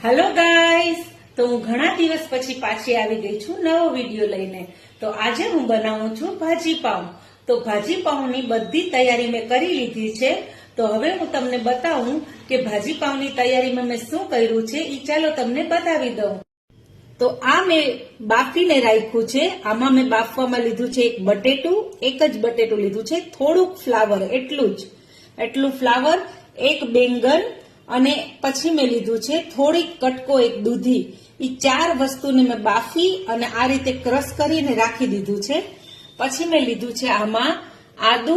Hello guys, તો હું ઘણા દિવસ પછી પાછી આવી ગઈ છું નવો વિડીયો લઈને। તો આજે હું બનાવું છું ભાજી પાઉં। તો ભાજી પાઉંની બધી તૈયારી મેં કરી લીધી છે। તો હવે હું તમને બતાવું કે ભાજી પાઉંની તૈયારીમાં મેં શું કર્યું છે એ ચાલો તમને બતાવી દઉં। તો આ મેં બાફીને રાખ્યું છે। આમાં મેં બાફવામાં લીધું છે એક બટેટું, એક જ બટેટું લીધું છે, થોડુંક ફ્લાવર, એટલું ફ્લાવર, એક બેંગન અને પછી મેં લીધું છે થોડીક કટકો એક દૂધી। એ ચાર વસ્તુને મેં બાફી અને આ રીતે ક્રશ કરીને રાખી દીધું છે। પછી મેં લીધું છે આમાં આદુ,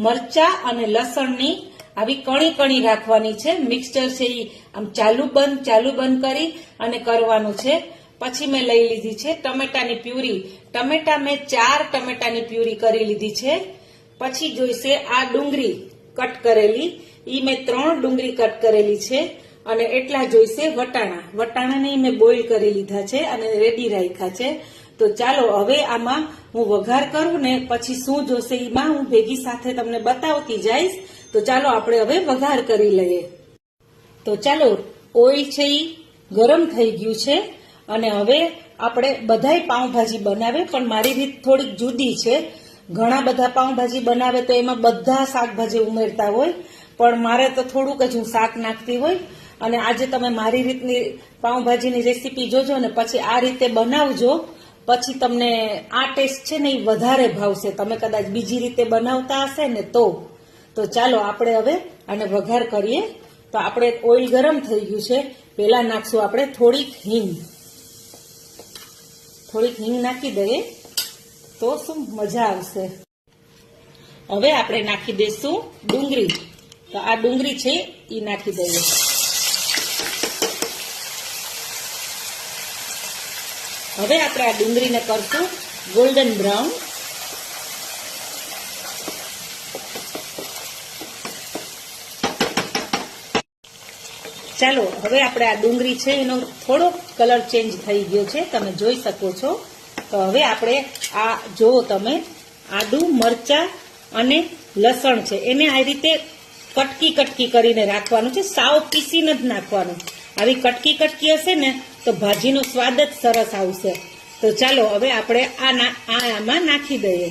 મરચા અને લસણની આવી કણી કણી રાખવાની છે। મિક્સચર છે એ આમ ચાલુ બંધ કરી અને કરવાનું છે। પછી મેં લઈ લીધી છે ટમેટાની પ્યુરી। ટમેટા મેં 4 ટમેટાની પ્યુરી કરી લીધી છે। પછી જોઈશે આ ડુંગળી કટ કરેલી, ઈ મેં 3 ડુંગળી કટ કરેલી છે અને એટલા જોઈશે વટાણાને મેં બોઇલ કરી લીધા છે અને રેડી રાખ્યા છે। તો ચાલો હવે આમાં હું વઘાર કરું ને પછી શું જોશે એમાં હું ભેગી સાથે તમને બતાવતી જઈશ। તો ચાલો આપણે હવે વઘાર કરી લઈએ। તો ચાલો ઓઇલ છે એ ગરમ થઈ ગયું છે અને હવે આપણે બધાય પાઉંભાજી બનાવે પણ મારી રીત થોડીક જુદી છે। ઘણા બધા પાઉંભાજી બનાવે તો એમાં બધા શાકભાજી ઉમેરતા હોય, પણ મારે તો થોડુંક જ હું શાક નાખતી હોય। અને આજે તમે મારી રીતની પાઉંભાજીની રેસીપી જોજો ને પછી આ રીતે બનાવજો, પછી તમને આ ટેસ્ટ છે ને એ વધારે ભાવશે, તમે કદાચ બીજી રીતે બનાવતા હશે ને તો ચાલો આપણે હવે આને વઘાર કરીએ। તો આપણે ઓઇલ ગરમ થઈ ગયું છે, પહેલા નાખશું આપણે થોડીક હિંગ નાખી દઈએ તો શું મજા આવશે। હવે આપણે નાખી દઈશું ડુંગળી। તો આ ડુંગળી છે એ નાખી દઈએ। હવે આપણે આ ડુંગળીને કરશું ગોલ્ડન બ્રાઉન। ચાલો હવે આપણે આ ડુંગળી છે એનો થોડો કલર ચેન્જ થઈ ગયો છે, તમે જોઈ શકો છો। તો હવે આપણે આ જુઓ તમે, આદુ, મરચા અને લસણ છે એને આ રીતે કટકી કરીને રાખવાનું છે, સાવ પીસીને જ નાખવાનું। આવી કટકી હશે ને તો ભાજીનો સ્વાદ જ સરસ આવશે। તો ચાલો હવે આપણે આમાં નાખી દઈએ।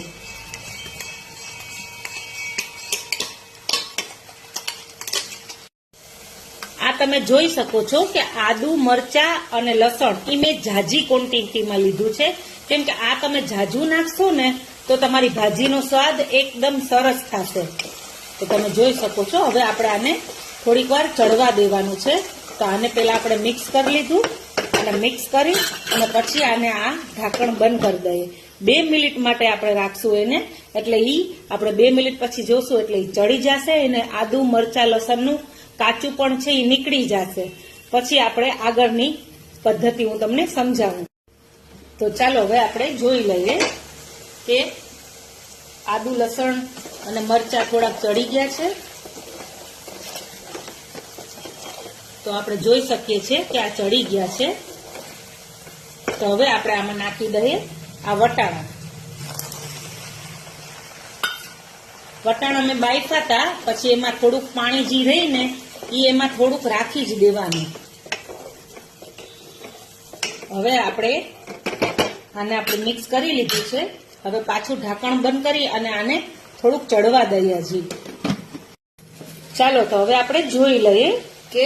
આ તમે જોઈ શકો છો કે આદુ, મરચા અને લસણ એ મેં ઝાઝી ક્વોન્ટિટીમાં લીધું છે, કેમ કે આ તમે ઝાઝુ નાખશો ને તો તમારી ભાજીનો સ્વાદ એકદમ સરસ થશે। તો તમે જોઈ શકો છો। હવે આપણે આને થોડીક વાર ચડવા દેવાનું છે। તો આને પહેલા આપણે મિક્સ કરી લીધું અને મિક્સ કરી અને પછી આને આ ઢાંકણ બંધ કરી દઈએ। 2 મિનિટ માટે આપણે રાખશું એને, એટલે આપણે 2 મિનિટ પછી જોશું એટલે ચડી જશે અને આદુ, મરચા, લસણનું કાચું પણ છે એ નીકળી જશે। પછી આપણે આગળની પદ્ધતિ હું તમને સમજાવું। તો ચાલો હવે આપણે જોઈ લઈએ કે આદુ, લસણ અને મરચા થોડાક ચડી ગયા છે। તો આપણે જોઈ શકીએ છીએ કે આ ચડી ગયા છે। તો હવે આપણે આમાં નાખી દઈએ આ વટાણા મેં બાફ્યા હતા, પછી એમાં થોડુંક પાણી જે રહી ને એ એમાં થોડુંક રાખી જ દેવાનું। હવે આને આપણે મિક્સ કરી લીધું છે। હવે પાછું ઢાંકણ બંધ કરી અને આને થોડુંક ચડવા દઈએ હજી। ચાલો તો હવે આપણે જોઈ લઈએ કે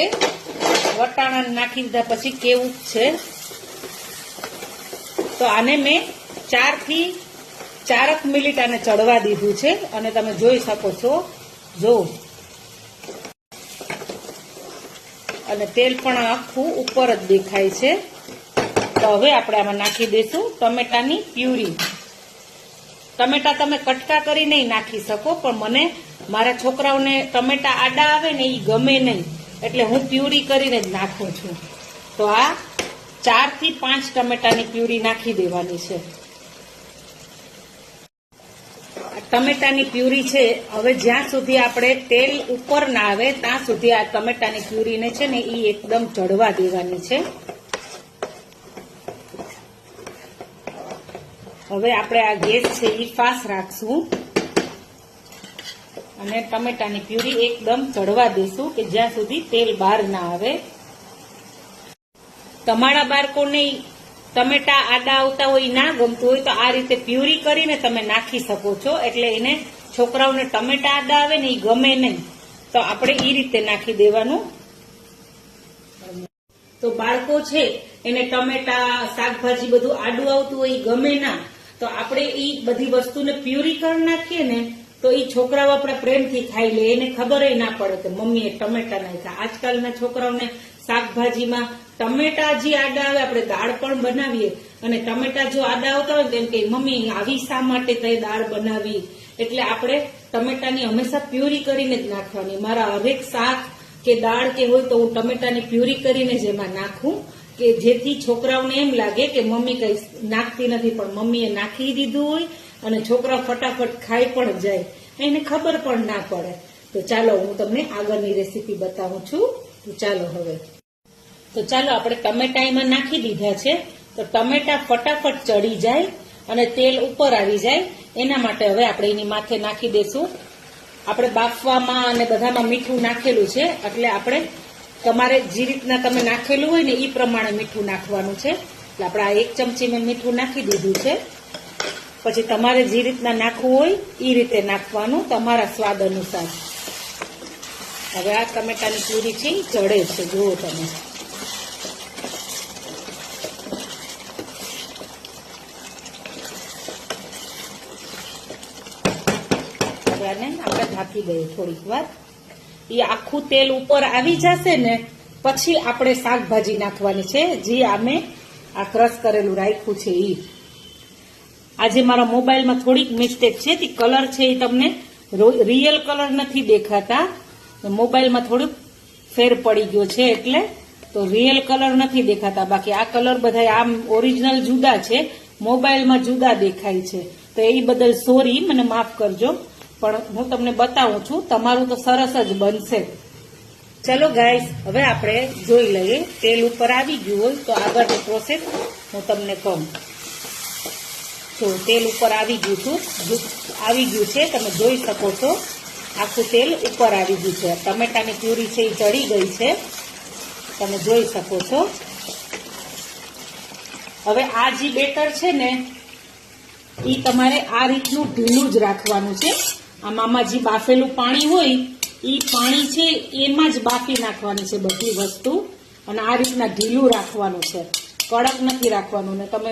વટાણા નાખી દીધા પછી કેવું છે। તો આને મેં 4 થી 4 મિનિટ આને ચડવા દીધું છે અને તમે જોઈ શકો છો, અને તેલ પણ આખું ઉપર જ દેખાય છે। તો હવે આપણે આમાં નાખી દઈશું ટમેટાની પ્યુરી। ટમેટા તમે કટકા કરી નહીં નાખી શકો, પણ મારા છોકરાઓને ટમેટા આડા આવે ને એ ગમે નહીં, એટલે હું પ્યુરી કરીને જ નાખું છું। તો આ 4 થી 5 ટમેટાની પ્યુરી નાખી દેવાની છે। ટમેટાની પ્યુરી છે હવે જ્યાં સુધી આપણે તેલ ઉપર ના આવે ત્યાં સુધી આ ટમેટાની પ્યુરીને છે ને એ એકદમ ચડવા દેવાની છે। હવે આપણે આ ગેસ છે એ ફાસ્ટ રાખશું અને ટમેટાની પ્યુરી એકદમ ચડવા દેશું કે જ્યાં સુધી તેલ બહાર ના આવે। તમારા બાળકોને ટમેટા આડા આવતા હોય ના ગમતું હોય તો આ રીતે પ્યુરી કરીને તમે નાખી શકો છો, એટલે એને છોકરાઓને ટમેટા આડા આવે ને એ ગમે નહીં, તો આપણે એ રીતે નાખી દેવાનું. તો બાળકો છે એને ટમેટા શાકભાજી બધું આડું આવતું હોય ગમે ના, તો આપણે એ બધી વસ્તુને પ્યુરી કરી નાખીએ ને તો એ છોકરાઓ આપણા પ્રેમથી ખાઈ લે, એને ખબર ના પડે કે મમ્મીએ ટમેટા નાખ્યા. આજકાલના છોકરાઓને શાકભાજીમાં ટમેટા જે આડા આવે, આપણે દાળ પણ બનાવીએ અને ટમેટા જો આડા આવતા હોય તેમ કે મમ્મી આવી શા માટે તે દાળ બનાવી, એટલે આપણે ટમેટાની હંમેશા પ્યુરી કરીને જ નાખવાની. મારા હરેક શાક કે દાળ કે હોય તો હું ટમેટાની પ્યુરી કરીને જ એમાં નાખું, કે જેથી છોકરાઓને એમ લાગે કે મમ્મી કઈ નાખતી નથી પણ મમ્મીએ નાખી દીધું હોય અને છોકરાઓ ફટાફટ ખાઈ પણ જાય, એને ખબર પણ ના પડે. તો ચાલો હું તમને આગળની રેસીપી બતાવું છું. તો ચાલો આપણે ટમેટા એમાં નાખી દીધા છે, તો ટમેટા ફટાફટ ચડી જાય અને તેલ ઉપર આવી જાય એના માટે હવે આપણે એની માથે નાખી દેશું. આપણે બાફવામાં અને બધામાં મીઠું નાખેલું છે, એટલે આપણે તમારે જે રીતના તમે નાખેલું હોય ને એ પ્રમાણે મીઠું નાખવાનું છે. એટલે આપણે આ 1 ચમચી મેં મીઠું નાખી દીધું છે. પછી તમારે જે રીતના નાખવું હોય એ રીતે નાખવાનું, તમારા સ્વાદ અનુસાર. હવે આ ટમેટાની પ્યુરી છે ચડે છે, જુઓ તમે. હવે આને આપણે ઢાંકી દઈએ થોડીક વાર. એ આખું તેલ ઉપર આવી જશે ને પછી આપણે શાકભાજી નાખવાની છે, જે અમે આ ક્રશ કરેલું રાખ્યું છે એ. આજે મારા મોબાઈલમાં થોડીક મિસ્ટેક છે, તે કલર છે એ તમને રિયલ કલર નથી દેખાતા, મોબાઈલમાં થોડુંક ફેર પડી ગયો છે એટલે તો રિયલ કલર નથી દેખાતા. બાકી આ કલર બધા આમ ઓરિજિનલ જુદા છે, મોબાઈલમાં જુદા દેખાય છે, તો એ બદલ સોરી, મને માફ કરજો. પણ હું તમને બતાવું છું, તમારું તો સરસ જ બનશે. ચલો ગાઈસ, હવે આપણે જોઈ લઈએ. તેલ ઉપર આવી ગયું હોય તો આગળની પ્રોસેસ હું તમને કહું. તો તેલ ઉપર આવી ગયું છે, તમે જોઈ શકો છો. આખું તેલ ઉપર આવી ગયું છે. ટમેટાની પ્યુરી છે એ ચડી ગઈ છે, તમે જોઈ શકો છો. હવે આ જે બેટર છે ને એ તમારે આ રીતનું ઢીલું જ રાખવાનું છે. આમાં જે બાફેલું પાણી હોય એ પાણી છે એમાં જ બાફી નાખવાની છે બધી વસ્તુ, અને આ રીતના ઢીલું રાખવાનું છે, કડક નથી રાખવાનું. ને તમે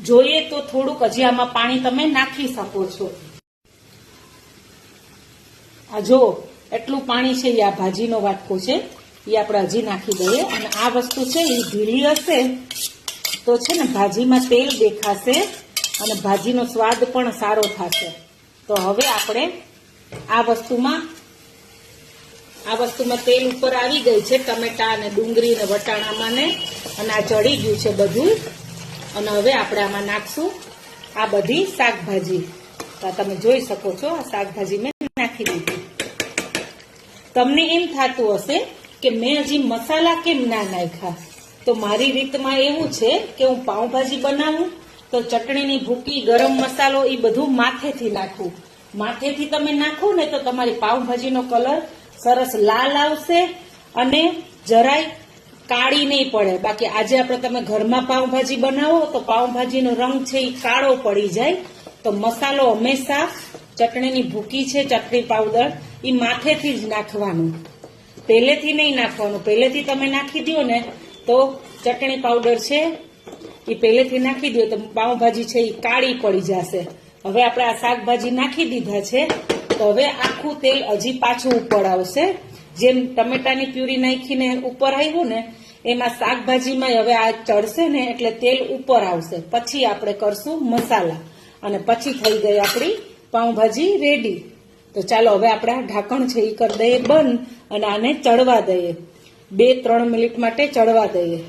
જોઈએ તો થોડુંક હજી આમાં પાણી તમે નાખી શકો છો. આ જો એટલું પાણી છે એ આ ભાજીનો વાટકો છે, એ આપણે હજી નાખી દઈએ. અને આ વસ્તુ છે એ ઢીલી હશે તો છે ને ભાજીમાં તેલ દેખાશે અને ભાજીનો સ્વાદ પણ સારો થશે. તો હવે આપણે આ વસ્તુમાં તેલ ઉપર આવી ગઈ છે, ટમેટા અને ડુંગળી ને વટાણામાં ને, અને આ ચડી ગયું છે બધું. અને હવે આપણે આમાં નાખશું આ બધી શાકભાજી. તો તમે જોઈ શકો છો આ શાકભાજી મેં નાખી દીધી. તમને એમ થતું હશે કે મેં હજી મસાલા કેમ ના નાખ્યા, તો મારી રીતમાં એવું છે કે હું પાઉંભાજી બનાવું તો ચટણીની ભૂકી, ગરમ મસાલો એ બધું માથેથી નાખું. માથેથી તમે નાખો ને તો તમારી પાઉંભાજીનો કલર સરસ લાલ આવશે અને જરાય કાળી નહીં પડે. બાકી આજે આપણે તમે ઘરમાં પાઉંભાજી બનાવો તો પાઉંભાજીનો રંગ છે એ કાળો પડી જાય. તો મસાલો હંમેશા ચટણીની ભૂકી છે, ચટણી પાવડર એ માથેથી જ નાખવાનું, પહેલેથી નહીં નાખવાનું. પહેલેથી તમે નાખી દો ને તો ચટણી પાવડર છે એ પહેલેથી નાખી દો તો પાઉંભાજી છે એ કાળી પડી જશે. હવે આપણે આ શાકભાજી નાખી દીધા છે, તો હવે આખું તેલ હજી પાછું ઉપર આવશે. જેમ ટમેટાની પ્યુરી નાખીને ઉપર આવ્યું ને એમાં શાકભાજીમાં હવે આ ચડશે ને એટલે તેલ ઉપર આવશે. પછી આપણે કરશું મસાલા અને પછી થઈ ગઈ આપણી પાઉંભાજી રેડી. તો ચાલો હવે આપણે આ ઢાંકણ છે એ કરી દઈએ બંધ અને આને ચડવા દઈએ, 2-3 મિનિટ માટે ચડવા દઈએ.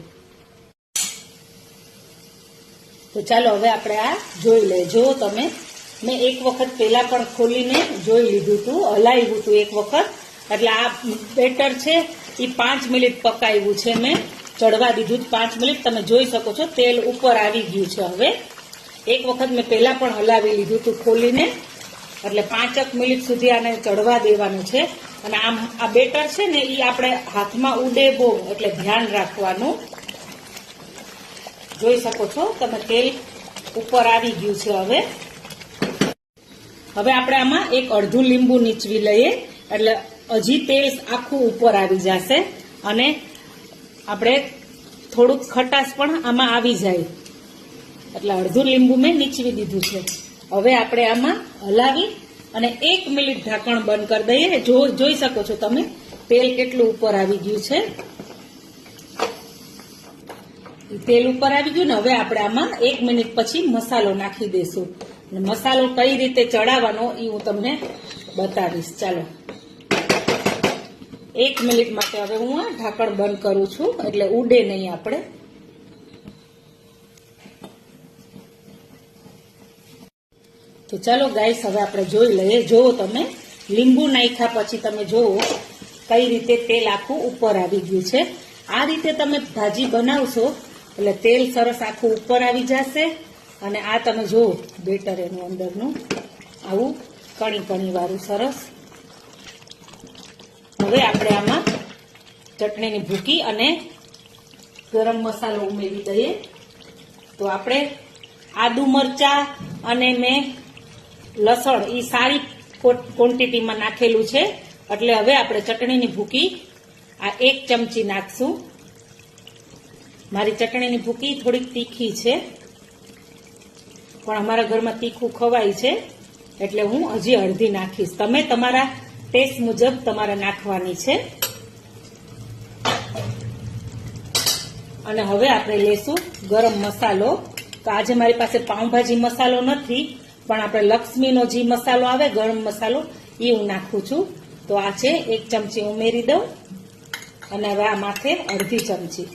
તો ચાલો હવે આપણે આ જોઈ લઈએ. જો તમે, મેં એક વખત પહેલા પણ ખોલીને જોઈ લીધું હતું, હલાવ્યું હતું એક વખત. એટલે આ બેટર છે એ 5 મિનિટ પકાવ્યું છે, મેં ચડવા દીધું 5 મિનિટ. તમે જોઈ શકો છો તેલ ઉપર આવી ગયું છે. હવે એક વખત મેં પહેલા પણ હલાવી લીધું હતું ખોલીને, એટલે 5 મિનિટ સુધી આને ચડવા દેવાનું છે. અને આ બેટર છે ને એ આપણે હાથમાં ઉડે બહુ, એટલે ધ્યાન રાખવાનું. જોઈ શકો છો તમે તેલ ઉપર આવી ગયું છે. હવે આપણે આમાં એક અડધું લીંબુ નીચવી લઈએ એટલે હજી તેલ આખું ઉપર આવી જશે અને આપણે થોડુંક ખટાશ પણ આમાં આવી જાય એટલે અડધું લીંબુ મેં નીચવી દીધું છે. હવે આપણે આમાં હલાવી અને 1 મિનિટ ઢાંકણ બંધ કરી દઈએ. જોઈ શકો છો તમે તેલ કેટલું ઉપર આવી ગયું છે. તેલ ઉપર આવી ગયું ને હવે આપણે આમાં 1 મિનિટ પછી મસાલો નાખી દઈશું. મસાલો કઈ રીતે ચડાવવાનો એ હું તમને બતાવીશ. ચાલો 1 મિનિટ માટે હવે હું આ ઢાંકણ બંધ કરું છું એટલે ઉડે નહીં આપણે. તો ચાલો ગાઈસ હવે આપણે જોઈ લઈએ. જોવો તમે લીંબુ નાખ્યા પછી તમે જોવો કઈ રીતે તેલ આખું ઉપર આવી ગયું છે. આ રીતે તમે ભાજી બનાવશો એટલે તેલ સરસ આખું ઉપર આવી જશે અને આ તમે જુઓ બેટર એનું અંદરનું આવું કણી કણી વાળું સરસ. હવે આપણે આમાં ચટણીની ભૂકી અને ગરમ મસાલો ઉમેરી દઈએ. તો આપણે આદુ મરચા અને મેં લસણ એ સારી ક્વોન્ટિટીમાં નાખેલું છે એટલે હવે આપણે ચટણીની ભૂકી આ 1 ચમચી નાખશું. મારી ચટણીની ભૂકી થોડીક તીખી છે પણ અમારા ઘરમાં તીખું ખવાય છે એટલે હું હજી અડધી નાખીશ. તમે તમારા ટેસ્ટ મુજબ તમારે નાખવાની છે. અને હવે આપણે લેશું ગરમ મસાલો. તો આજે મારી પાસે પાઉંભાજી મસાલો નથી પણ આપણે લક્ષ્મીનો જે મસાલો આવે ગરમ મસાલો એ હું નાખું છું. તો આ છે 1 ચમચી ઉમેરી દઉં અને હવે આ માથે અડધી ચમચી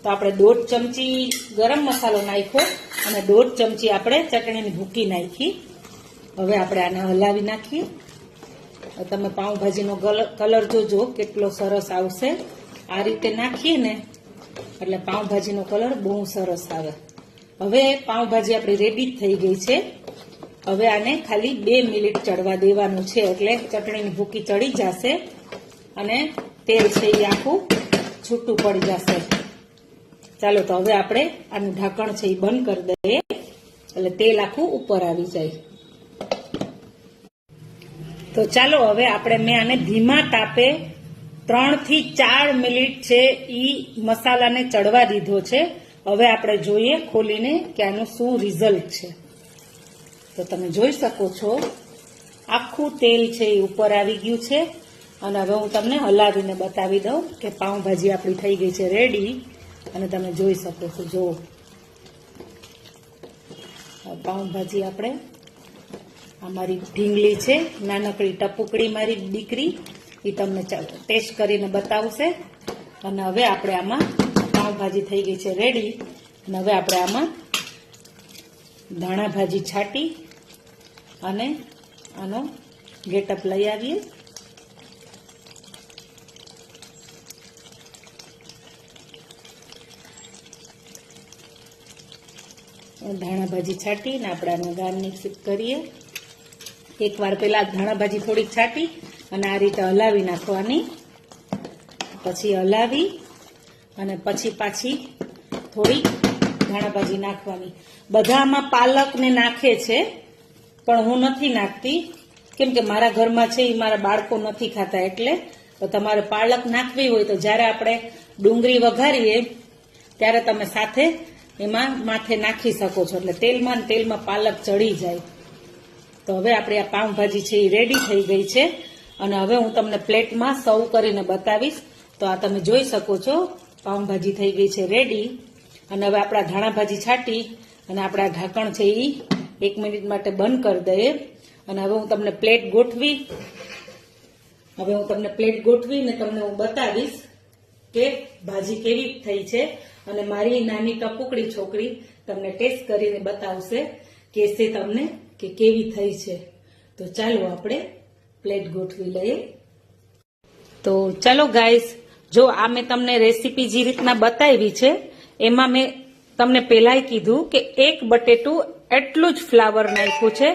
તો આપણે 1.5 ચમચી ગરમ મસાલો નાખ્યો અને 1.5 ચમચી આપણે ચટણીની ભૂકી નાખી. હવે આપણે આને હલાવી નાખીએ. તમે પાઉંભાજીનો કલર જોજો કેટલો સરસ આવશે. આ રીતે નાખીએ ને એટલે પાઉંભાજીનો કલર બહુ સરસ આવે. હવે પાઉંભાજી આપણી રેડી થઈ ગઈ છે. હવે આને ખાલી 2 મિનિટ ચડવા દેવાનું છે એટલે ચટણીની ભૂકી ચડી જશે અને તેલ છે એ આખું છૂટું પડી જશે. ચાલો તો હવે આપણે આનું ઢાંકણ છે એ બંધ કરી દઈએ એટલે તેલ આખું ઉપર આવી જાય. તો ચાલો હવે આપણે મેં આને ધીમા તાપે 3 થી 4 મિનિટ છે ઈ મસાલાને ચડવા દીધો છે. હવે આપણે જોઈએ ખોલીને કે આનું શું રિઝલ્ટ છે. તો તમે જોઈ શકો છો આખું તેલ છે એ ઉપર આવી ગયું છે અને હવે હું તમને હલાવીને બતાવી દઉં કે પાઉંભાજી આપણી થઈ ગઈ છે રેડી. અને તમે જોઈ શકો છો જુઓ પાઉંભાજી આપણે આ મારી ઢીંગલી છે નાનકડી ટપુકડી મારી દીકરી એ તમને ટેસ્ટ કરીને બતાવશે. અને હવે આપણે આમાં પાઉંભાજી થઈ ગઈ છે રેડી. અને હવે આપણે આમાં ધાણા ભાજી છાંટી અને આનો ગેટઅપ લઈ આવીએ. ધાણા ભાજી છાંટીને આપણે આને ગાર્નિશ કરીએ. એકવાર પહેલા ધાણા ભાજી થોડીક છાંટી અને આ રીતે હલાવી નાખવાની. પછી હલાવી અને પછી પાછી થોડી ધાણા ભાજી નાખવાની. બધામાં પાલકને નાખે છે પણ હું નથી નાખતી કેમ કે મારા ઘરમાં છે એ મારા બાળકો નથી ખાતા. એટલે તો તમારે પાલક નાખવી હોય તો જ્યારે આપણે ડુંગળી વઘારીએ ત્યારે તમે સાથે એમાં માથે નાખી શકો છો એટલે તેલમાં પાલક ચડી જાય. તો હવે આપણે આ પાઉંભાજી છે એ રેડી થઈ ગઈ છે અને હવે હું તમને પ્લેટમાં સર્વ કરીને બતાવીશ. તો આ તમે જોઈ શકો છો પાઉંભાજી થઈ ગઈ છે રેડી. અને હવે આપણા ધાણા ભાજી છાંટી અને આપણા ઢાંકણ છે એ 1 મિનિટ માટે બંધ કરી દઈએ. અને હવે હું તમને પ્લેટ ગોઠવી ને તમને હું બતાવીશ કે ભાજી કેવી થઈ છે. અને મારી નાની ટપુકડી છોકરી તમને ટેસ્ટ કરીને બતાવશે કહેશે તમને કે કેવી થઈ છે. તો ચાલો આપણે પ્લેટ ગોઠવી લઈએ. તો ચાલો ગાઈસ જો આ મેં તમને રેસીપી જે રીતના બતાવી છે એમાં મેં તમને પહેલાય કીધું કે 1 બટેટું એટલું જ ફ્લાવર નાખ્યું છે,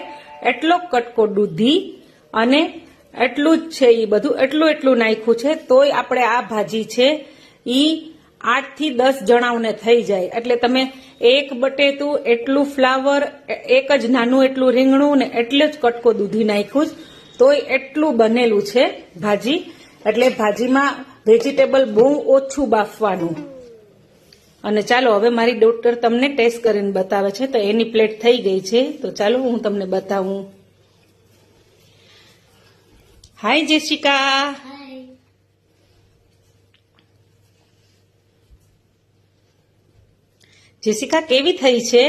એટલો કટકો દૂધી અને એટલું જ છે એ બધું એટલું નાખ્યું છે. તોય આપણે આ ભાજી છે ઈ 8 થી 10 જણાઓને થઈ જાય. એટલે તમે એક બટેટું, એટલું ફ્લાવર, એક જ નાનું એટલું રીંગણું ને એટલે જ કટકો દૂધી નાખ્યું તોય એટલું બનેલું છે ભાજી. એટલે ભાજીમાં વેજીટેબલ બહુ ઓછું બાફવાનું. અને ચાલો હવે મારી ડોટર તમને ટેસ્ટ કરીને બતાવે છે. તો એની પ્લેટ થઈ ગઈ છે, તો ચાલો હું તમને બતાવું. હાય જેશિકા. જેશિકા કેવી થઈ છે?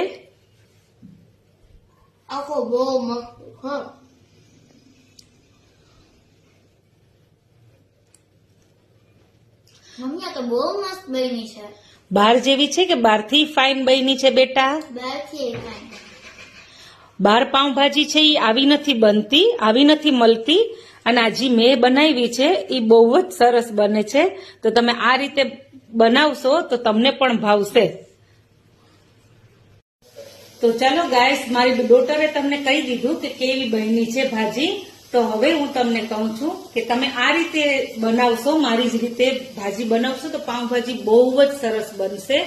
આખો બહુ મસ્ત. મમ્મી આ તો બહુ મસ્ત બની છે. બહાર જેવી છે કે બહારથી ફાઇન બની છે બેટા? બહારથી ખાઈ. બહાર પાઉંભાજી છે એ આવી નથી બનતી, આવી નથી મળતી. અને આ જે મેં બનાવી છે એ બહુ જ સરસ બને છે. તો તમે આ રીતે બનાવશો તો તમને પણ ભાવશે. તો ચાલો ગાઈસ, મારી ડોટરે તમને કહી દીધું કે કેવી બની છે ભાજી. તો હવે હું તમને કહું છું કે તમે આ રીતે બનાવશો, મારી જ રીતે ભાજી બનાવશો તો પાઉંભાજી બહુ જ સરસ બનશે.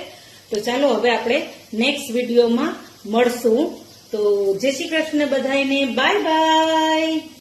તો ચાલો હવે આપણે નેક્સ્ટ વિડીયોમાં મળશું. તો જય શ્રી કૃષ્ણ બધાને, બાય બાય.